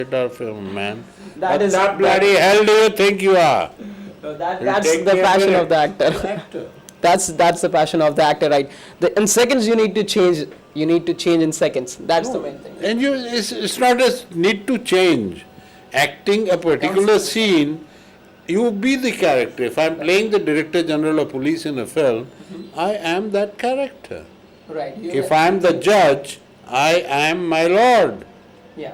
Our film, man. That What is the bloody hell do you think you are? that's the passion of the actor. Actor. That's the passion of the actor, right? In seconds you need to change. You need to change in seconds. That's the main thing. And it's not a need to change. Acting a particular scene, you be the character. If I'm playing the Director General of Police in a film, I am that character. Right. If I'm the judge, I am my lord. Yeah.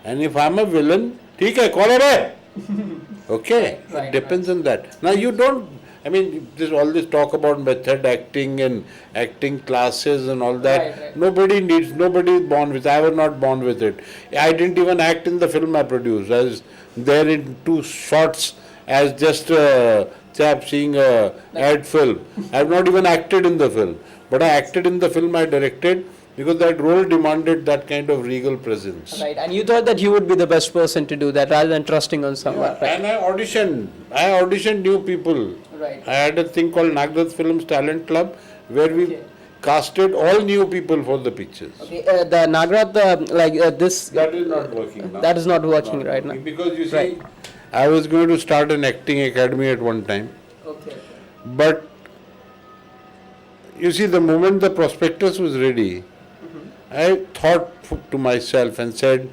And if I'm a villain, ठीक है, call away. Okay, Right, it depends on that. Now you don't, I mean, there's all this talk about method acting and acting classes and all that. Right. Nobody is born with it. I was not born with it. I didn't even act in the film I produced. I was there in 2 shots as just a chap seeing a ad film. I have not even acted in the film. But I acted in the film I directed because that role demanded that kind of regal presence. Right, and you thought that you would be the best person to do that rather than trusting on someone. Yeah, right? and I auditioned new people. Right. I had a thing called Nagrath Films Talent Club where we casted all new people for the pictures. Okay, the Nagrath, this. That is not working now. That is not working right now. Because you see, Right. I was going to start an acting academy at one time. Okay. But you see, the moment the prospectus was ready, I thought to myself and said,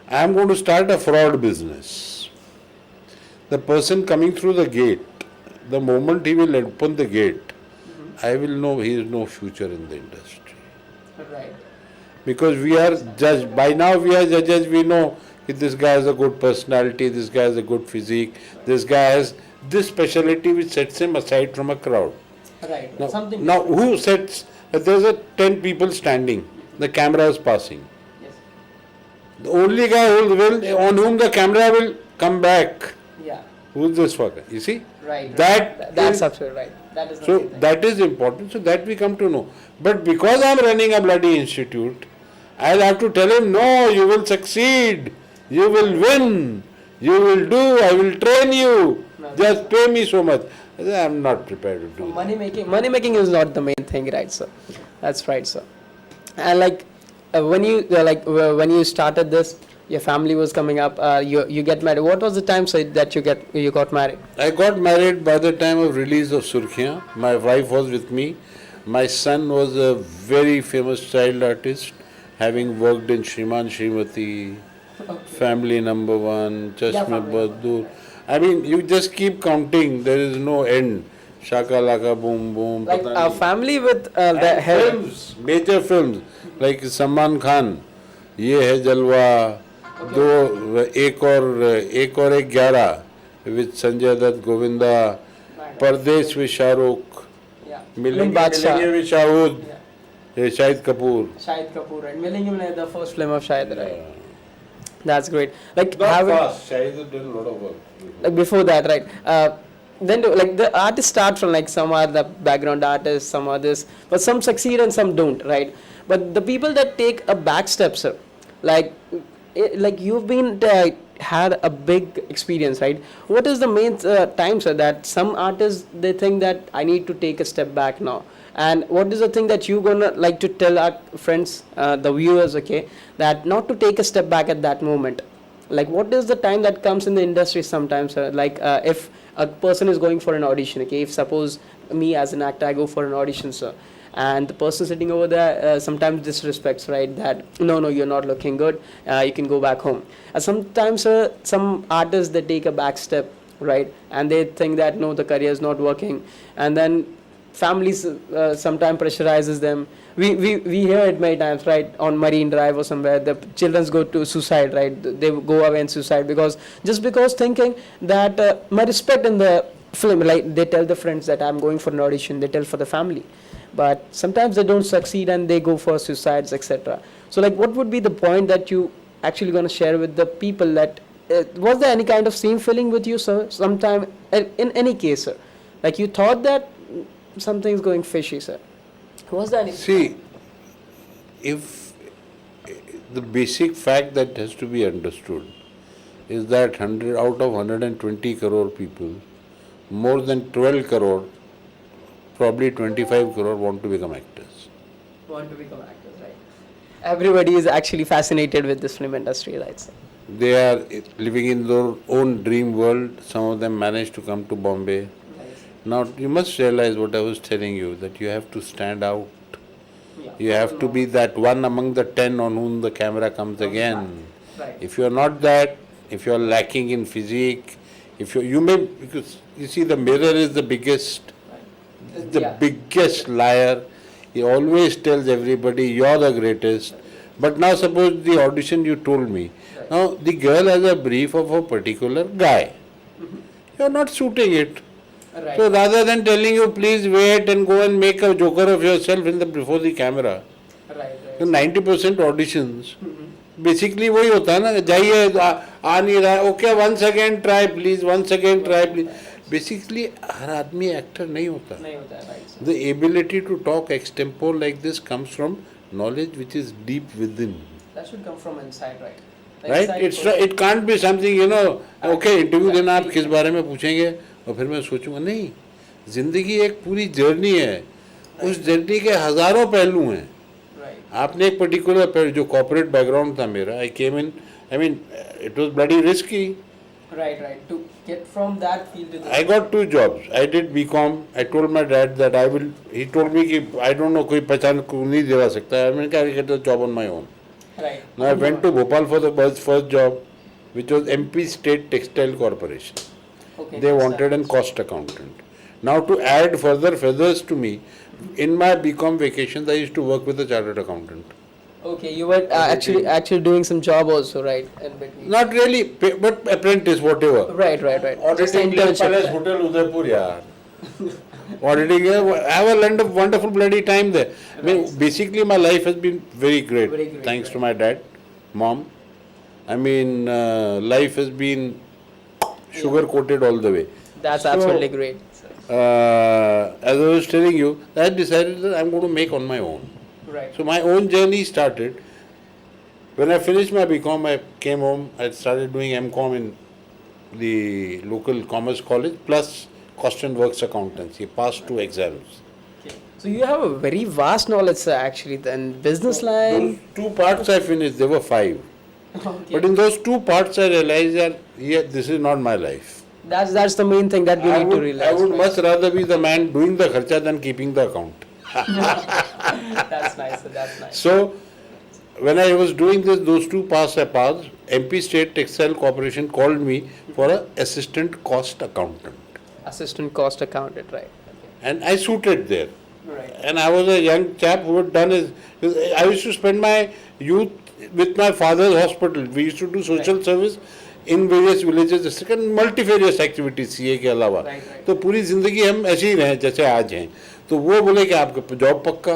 I am going to start a fraud business. The person coming through the gate, the moment he will open the gate, I will know he has no future in the industry. Right. Because we are judged, by now we are judges, we know if this guy has a good personality, this guy has a good physique, this guy has this speciality which sets him aside from a crowd. Right. Now who sets, there's a 10 people standing, the camera is passing. Yes. The only guy on whom the camera will come back, Yeah. who's this fucker, you see? Right. That's absolutely right. That is. So that is important, so that we come to know. But because I am running a bloody institute, I'll have to tell him, no, you will succeed, you will win, you will do, I will train you, just pay me so much. I am not prepared to do that. Money making is not the main thing, right, sir? That's right, sir. And when you started this, your family was coming up. You get married. What was the time, sir, that you got married? I got married by the time of release of Surkhiyan. My wife was with me. My son was a very famous child artist, having worked in Shriman Shrimati, Family Number One, Chashme Bahadur. I mean, you just keep counting. There is no end. Shaka Laka Boom Boom. Like a family with the films, major films like Salman Khan, Ye Hai Jalwa, एक और एक 11 with Sanjay Dutt, Govinda, Pardesh with Shahrukh, मिलेंगे with Shahid, Shahid Kapoor. Shahid Kapoor, right? Milenge the first film of Shahid, right? That's great. Like Not having, fast. Shahid has done a lot of work. like before that, right? Then like the artists start from like some are the background artists, some others, but some succeed and some don't, right? But the people that take a back step, sir, like you've been had a big experience, right? What is the main time, sir, that some artists they think that I need to take a step back now? And what is the thing that you gonna like to tell our friends, the viewers, okay, that not to take a step back at that moment? Like what is the time that comes in the industry sometimes, sir? Like if a person is going for an audition, okay, if suppose me as an actor I go for an audition, sir, and the person sitting over there sometimes disrespects, right, that no you're not looking good, you can go back home. Sometimes some artists they take a back step, right, and they think that no, the career is not working, and then families sometimes pressurizes them. We hear it many times, right, on Marine Drive or somewhere, the children go to suicide, right, they go away and suicide because thinking that my respect in the film, like they tell the friends that I'm going for an audition, they tell for the family, but sometimes they don't succeed and they go for suicides, etc. So like what would be the point that you actually going to share with the people that was there any kind of same feeling with you, sir, sometime in any case, sir, like you thought that something's going fishy, sir? Was there any? See, if the basic fact that has to be understood is that 100 out of 120 crore people, more than 12 crore, probably 25 crore want to become actors. Want to become actors, right? Everybody is actually fascinated with this film industry, right? Sir? They are living in their own dream world. Some of them managed to come to Bombay. Now you must realize what I was telling you, that you have to stand out. You have to be that one among the 10 on whom the camera comes again. Right. If you are not that, if you are lacking in physique, if you may, because you see the mirror is the biggest, biggest liar. He always tells everybody you're the greatest. But now suppose the audition you told me. Now the girl has a brief of a particular guy. You're not suiting it. Right. So rather than telling you please wait and go and make a joker of yourself in the before the camera. Right. So 90% auditions basically वही होता है ना, जाइए आ नहीं रहा, okay once again try please, once again try please. Basically हर आदमी actor नहीं होता. नहीं होता है, right. The ability to talk extempore like this comes from knowledge which is deep within. That should come from inside, right? The Right? inside It can't be something, you know, okay interview देना आप किस बारे में पूछेंगे और फिर मैं सोचूंगा नहीं, जिंदगी एक पूरी जर्नी है, उस जर्नी के हजारों पहलू हैं. आपने एक पर्टिकुलर जो कॉर्पोरेट बैकग्राउंड था मेरा, I came in, I mean it was bloody risky. Right. To get from that field to the I got 2 jobs. I did BCom. I told my dad that I will. He told me कि I don't know कोई पहचान को नहीं दिला सकता है. मैंने कहा I get a job on my own. Right. Now I went to Bhopal for the first job, which was MP State Textile Corporation. Okay. They wanted a cost accountant. Now to add further feathers to me, in my BCom vacations I used to work with a chartered accountant. Okay, you were actually doing some job also, right? In between. Not really, but apprentice, whatever. Right. Just Auditing an internship. Palace Hotel Udaipur, yaar. Auditing, I have a wonderful bloody time there. I mean, basically my life has been very great. Very great, Thanks to right. my dad, mom. I mean, life has been sugar coated all the way. That's So, absolutely great. Sir. As I was telling you, I decided that I'm going to make on my own. Right. So my own journey started. When I finished my BCom, I came home, I started doing MCom in the local commerce college, plus cost and works accountancy, passed 2 exams. Okay. So you have a very vast knowledge, sir, actually, then business line. Those 2 parts I finished, there were 5. Okay. But in those 2 parts I realized that, yeah, this is not my life. That's the main thing that you need to realize. I would right? much rather be the man doing the kharcha than keeping the account. That's nice, sir, that's nice. So, when I was doing this, those 2 parts I passed. MP State Textile Corporation called me for an assistant cost accountant. Assistant cost accountant, right? Okay. And I suited there. Right. And I was a young chap who had done his. I used to spend my youth with my father's hospital. We used to do social service in various villages, and multifarious activities CA के अलावा. तो पूरी जिंदगी हम ऐसे ही रहे जैसे आज हैं. तो वो बोले कि आपका जॉब पक्का,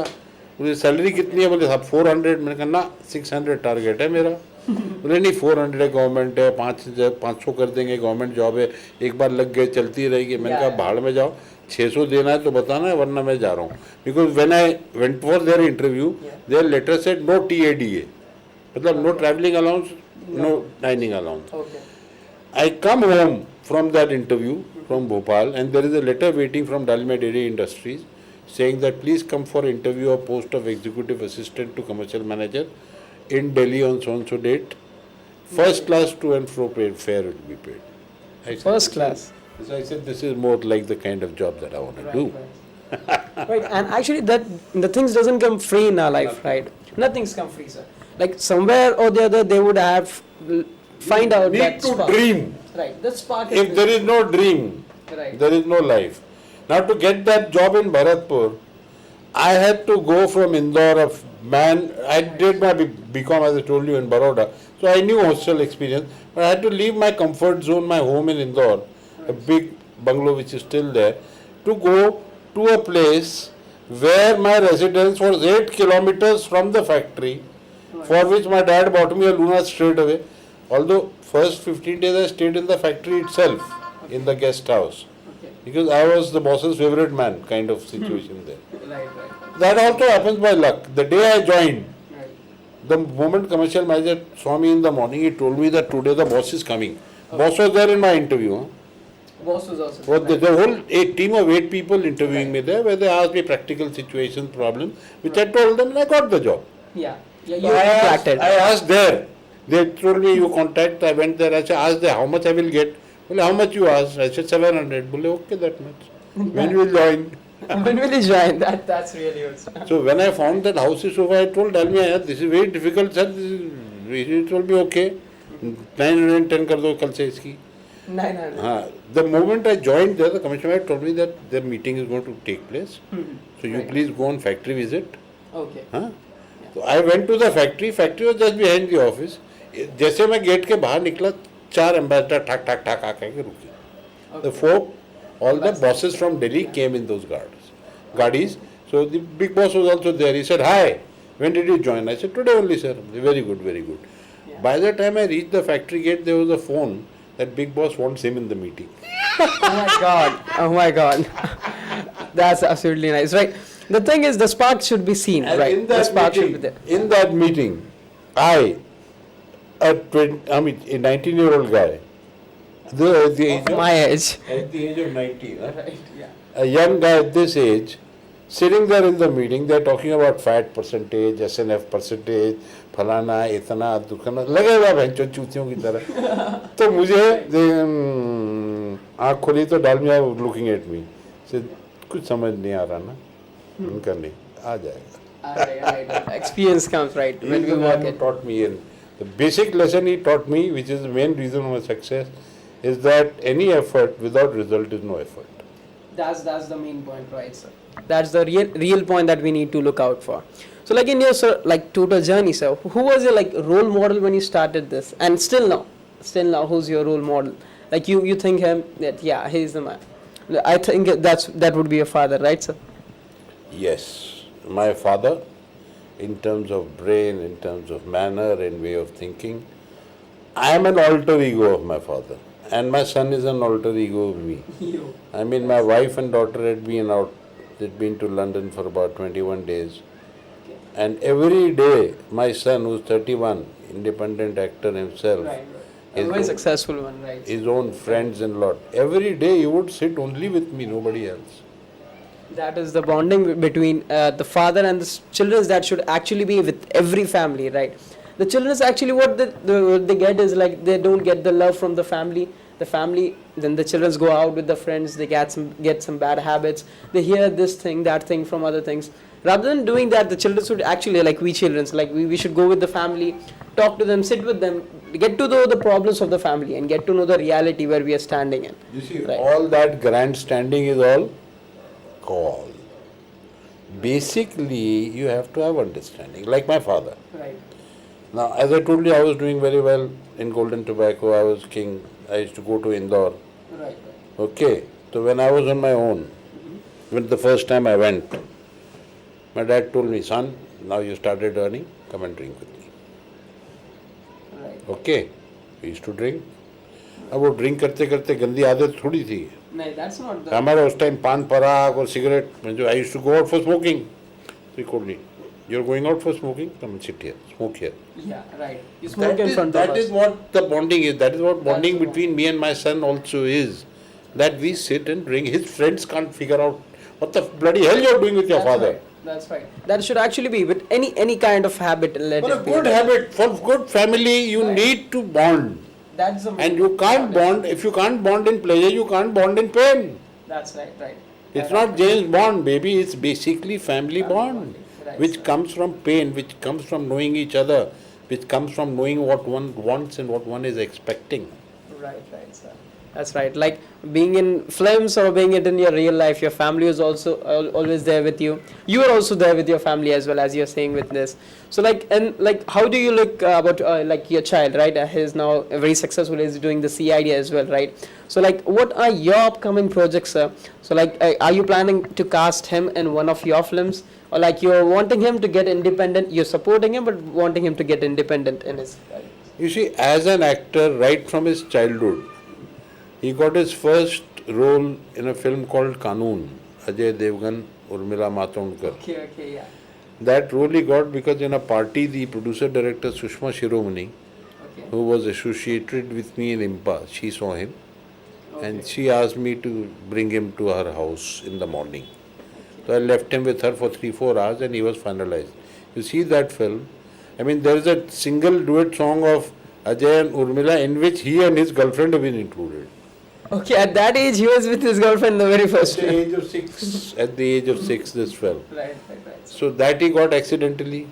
बोले सैलरी कितनी है, बोले साहब 400. मैंने कहा ना 600 टारगेट है मेरा. बोले नहीं 400 है, गवर्नमेंट है, 500 कर देंगे, गवर्नमेंट जॉब है, एक बार लग गए चलती रहेगी. मैंने कहा भाड़ में जाओ, 600 देना है तो बताना है वरना मैं जा रहा हूँ. Because when I went for their interview, their letter said no TADA, मतलब no travelling allowance, no dining allowance. Okay. I come home from that interview from Bhopal, and there is a letter waiting from Dalmia Dairy Industries saying that please come for interview of post of executive assistant to commercial manager in Delhi on so and so date. First class to and fro paid, fare will be paid. I said, First class. So I said this is more like the kind of job that I want to do. Right, and actually that the things doesn't come free in our life, right? Nothing's come free, sir. Like somewhere or the other, they would have find out Need that to spark. dream. Right, that spark. If there is no dream, Right. there is no life. Now to get that job in Bharatpur, I had to go from Indore. I did my BCom as I told you in Baroda, so I knew hostel experience. But I had to leave my comfort zone, my home in Indore, a big bungalow which is still there, to go to a place where my residence was 8 kilometers from the factory, for which my dad bought me a Luna straight away. Although first 15 days I stayed in the factory itself, in the guest house, because I was the boss's favorite man kind of situation there. Right. That also happens by luck. The day I joined, the moment commercial manager saw me in the morning, he told me that today the boss is coming. Boss was there in my interview. Huh? Boss was also. Well, the whole team of 8 people interviewing me there, where they asked me practical situations, problems, which I told them, and I got the job. Yeah. Yeah, So you contracted. I asked there. They told me you contact. I went there. I said, asked there how much I will get. Well, how much you asked? I said 700. Well, okay, that much. When you will join? When will you join? That's really good. So when I found that house is over, I told Dalmia, this is very difficult, sir. He told me, okay, 910 कर दो कल से इसकी. No. हाँ, the moment I joined there, the commissioner told me that the meeting is going to take place. So you Right. please go on factory visit. Okay. हाँ? So I went to the factory. Factory was just behind the office. जैसे मैं gate के बाहर निकला, 4 ambassador ठाक ठाक ठाक आके रुके. The folk, all the bosses from Delhi came in those gaadis. So the big boss was also there. He said, "Hi, when did you join?" I said, "Today only, sir." Very good, very good. Yeah. By the time I reached the factory gate, there was a phone that big boss wants him in the meeting. Oh my god. Oh my god. That's absolutely nice, right? The thing is, the spark should be seen, And right? in The that spark should be meeting, there. in that meeting, a 19-year-old guy, at the age of, My age. at the age of 19, huh? Right. Yeah. A young guy at this age, sitting there in the meeting, they're talking about fat percentage, SNF percentage, फलाना इतना दुखना लगे हुआ भैंचो चूतियों की तरह. तो मुझे आँख खोली तो डालमिया लुकिंग एट मी से कुछ समझ नहीं आ रहा ना. उनका नहीं आ जाएगा. Right. Experience comes, right, when He's we the work man who it. taught me, and the basic lesson he taught me, which is the main reason of my success, is that any effort without result is no effort. That's the main point, right, sir? That's the real point that we need to look out for. So, like in your like total journey, sir, who was your like role model when you started this, and still now, who's your role model? Like you think him that yeah, he's the man. I think that would be your father, right, sir? Yes, my father, in terms of brain, in terms of manner and way of thinking, I am an alter ego of my father, and my son is an alter ego of me. You. I mean, my wife and daughter had been to London for about 21 days. And every day, my son, who's 31, independent actor himself, Right. his A very own- successful one, right? his own friends and lot, every day he would sit only with me, nobody else. That is the bonding between the father and the children that should actually be with every family, right? The children is actually what they get is like they don't get the love from the family. The family, then the children go out with the friends. They get some bad habits. They hear this thing, that thing from other things. Rather than doing that, the children should actually like we children, like we should go with the family, talk to them, sit with them, get to know the problems of the family, and get to know the reality where we are standing in. You see, Right. all that grandstanding is all call. Basically, you have to have understanding, like my father. Right. Now, as I told you, I was doing very well in Golden Tobacco. I was king. I used to go to Indore. Right. Okay. So when I was on my own, when the first time I went, my dad told me, "Son, now you started earning, come and drink with me." Right. Okay. We used to drink. अब वो drink करते करते गंदी आदत थोड़ी थी. No, that's not the. हमारा उस टाइम पान पराग और सिगरेट में जो I used to go out for smoking. So he called me, "You're going out for smoking? Come and sit here, smoke here." Yeah, right. You smoke in front of That us. is what the bonding is. That is what That's bonding the between me and my son also is. That we sit and drink. His friends can't figure out what the bloody hell you're doing with your That's father. right. That's right. That should actually be with any kind of habit. Let For a it be. good habit, for good family, you Right. need to bond. That's the. And you can't bond, if you can't bond in pleasure, you can't bond in pain. That's right. Right. It's not James Bond, baby. It's basically family bond, bonding, right, which sir. comes from pain, which comes from knowing each other, which comes from knowing what one wants and what one is expecting. Right, sir. That's right. Like being in films or being it in your real life, your family is also always there with you. You are also there with your family as well as you're saying with this. So how do you look about like your child, right? He's now very successful. He's doing the CID as well, right? So like, what are your upcoming projects, sir? So like, are you planning to cast him in one of your films? Or like you're wanting him to get independent, you're supporting him, but wanting him to get independent in his. You see, as an actor, right from his childhood, he got his first role in a film called Kanun, Ajay Devgan, Urmila Matondkar. Okay, yeah. That role he got because in a party, the producer-director Sushma Shiromani, Okay. who was associated with me in Impa, she saw him and she asked me to bring him to her house in the morning. So I left him with her for 3-4 hours and he was finalized. You see that film, I mean, there is a single duet song of Ajay and Urmila in which he and his girlfriend have been included. Okay, at that age, he was with his girlfriend the very first At the film. age of 6, at the age of 6, this fell. Right. So that he got accidentally.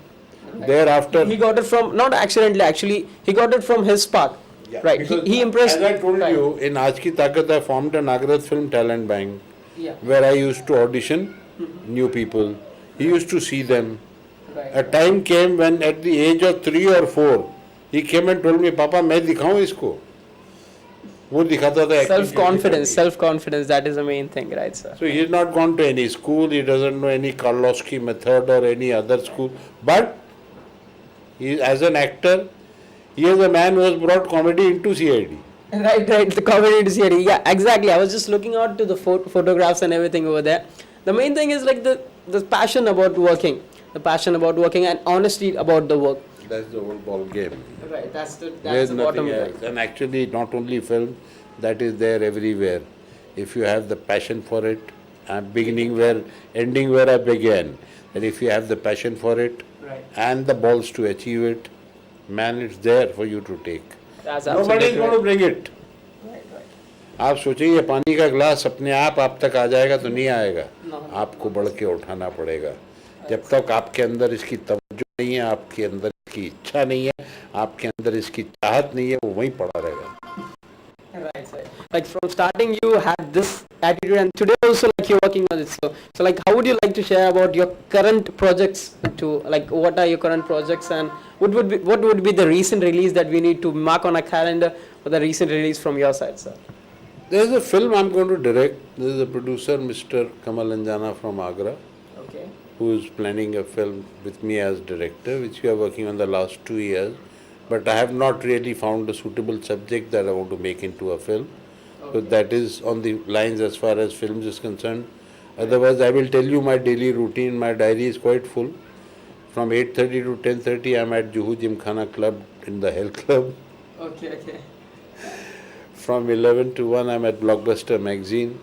Thereafter, He got it from, not accidentally, actually, he got it from his spark. yeah, Right. because He impressed. as I told right. you, in Aaj Ki Taakat, I formed a Nagrath Film Talent Bank Yeah. where I used to audition new people. He used to see them. Right. A time came when at the age of 3 or 4, he came and told me, Papa, मैं दिखाऊं इसको? वो दिखाता था acting Self confidence, that is the main thing, right, sir? So he has not gone to any school, he doesn't know any Karlowski method or any other school. But he, as an actor, he is a man who has brought comedy into CID. Right, the comedy here. Yeah, exactly. I was just looking out to the photographs and everything over there. The main thing is like the passion about working, and honesty about the work. That's the whole ball game. Right, that's There's the nothing bottom else. And actually, not only film, that is there everywhere. If you have the passion for it, I'm beginning where, ending where I began. And if you have the passion for it Right. and the balls to achieve it, man, it's there for you to take. That's Nobody is going to bring it. Right. आप सोचिए पानी का glass अपने आप तक आ जाएगा तो नहीं आएगा, No. आपको बढ़ के उठाना पड़ेगा. जब तक आपके अंदर इसकी तवज्जो नहीं है, आपके अंदर इसकी इच्छा नहीं है, आपके अंदर इसकी चाहत नहीं है, वो वहीं पड़ा रहेगा. Right. Like from starting, you had this attitude, and today also, like you're working on it. So like, how would you like to share about your current projects? Like, what are your current projects, and what would be the recent release that we need to mark on a calendar for the recent release from your side, sir? There's a film I'm going to direct. There's a producer, Mr. Kamal Anjana from Agra, Okay. who is planning a film with me as director, which we are working on the last 2 years. But I have not really found a suitable subject that I want to make into a film. So that is on the lines as far as films is concerned. Otherwise, I will tell you my daily routine. My diary is quite full. From 8:30 to 10:30, I'm at Juhu Gymkhana Club in the Health Club. Okay. From 11 to 1, I'm at Blockbuster Magazine.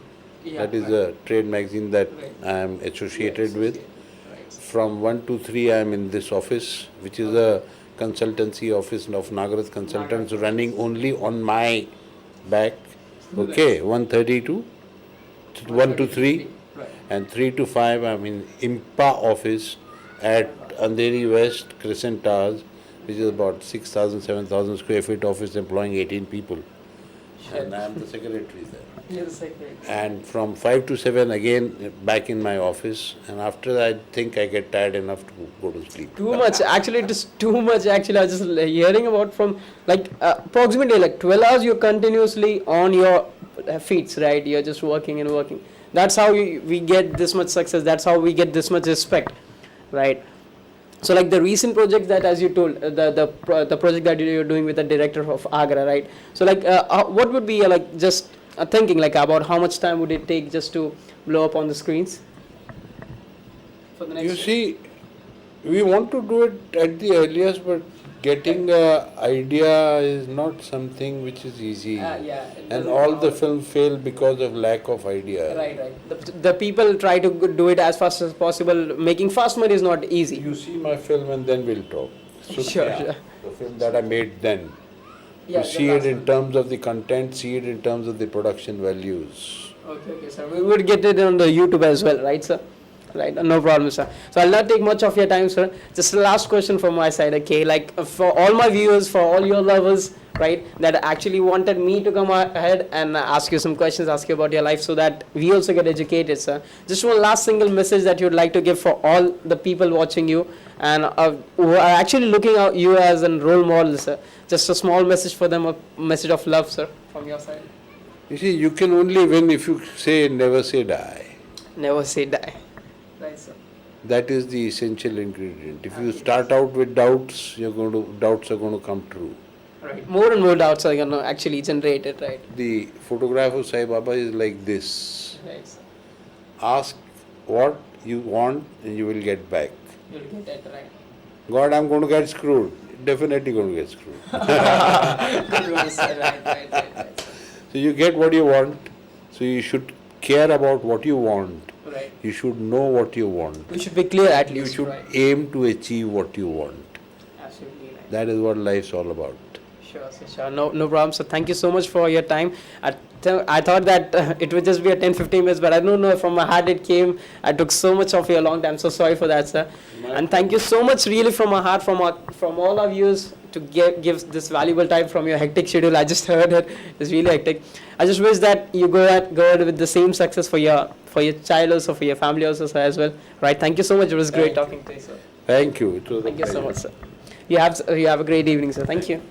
Yeah, That is a trade magazine that I am associated with. Right. From 1 to 3, I am in this office, which is a consultancy office of Nagrath Consultants running only on my back. Okay, 1:30 to 1 to 3, Right. and 3 to 5, I'm in IMPA office at Andheri West Crescent Towers, which is about 6,000, 7,000 square feet office employing 18 people. And I am the secretary there. You're the secretary. And from 5 to 7 again back in my office, and after that I think I get tired enough to go to sleep. Too much. Actually, it is too much. Actually, I was just hearing about from like approximately like 12 hours. You're continuously on your feet, right? You're just working and working. That's how we get this much success. That's how we get this much respect, right? So like the recent project that, as you told, the project that you're doing with the director of Agra, right? So like, what would be like just thinking like about how much time would it take just to blow up on the screens? For the next You see, we want to do it at the earliest, but getting an idea is not something which is easy. yeah. And all the films fail because of lack of idea. Right. The people try to do it as fast as possible. Making fast money is not easy. You see my film and then we'll talk. Sure. The film that I made then. Yeah, You see it in terms of the content, see it in terms of the production values. Okay, sir. We would get it on the YouTube as well, right, sir? Right, no problem, sir. So I'll not take much of your time, sir. Just the last question from my side, okay? Like for all my viewers, for all your lovers, right, that actually wanted me to come ahead and ask you some questions, ask you about your life so that we also get educated, sir. Just one last single message that you'd like to give for all the people watching you and who are actually looking at you as a role model, sir. Just a small message for them, a message of love, sir, from your side. You see, you can only win if you say never say die. Never say die. Right, sir. That is the essential ingredient. If you start out with doubts, doubts are going to come true. Right. More and more doubts are going to actually generate it, right? The photograph of Sai Baba is like this. Right, sir. Ask what you want and you will get back. You'll get that right. God, I'm going to get screwed. Definitely going to get screwed. Good one, sir. Right. So you get what you want. So you should care about what you want. Right. You should know what you want. We should be clear at You least. should right. aim to achieve what you want. Absolutely. That is what life's all about. Sure, sir, sure. No problem. So thank you so much for your time. I thought that it would just be a 10-15 minutes, but I don't know, from my heart it came. I took so much of your long time. So sorry for that, sir. And thank you so much, really, from my heart, from all of you, to give this valuable time from your hectic schedule. I just heard it. It's really hectic. I just wish that you go ahead with the same success for your child also, for your family also, sir, as well. Right. Thank you so much. It was great talking to you, sir. Thank you. It was a Thank you so pleasure. much, sir. You have a great evening, sir. Thank you.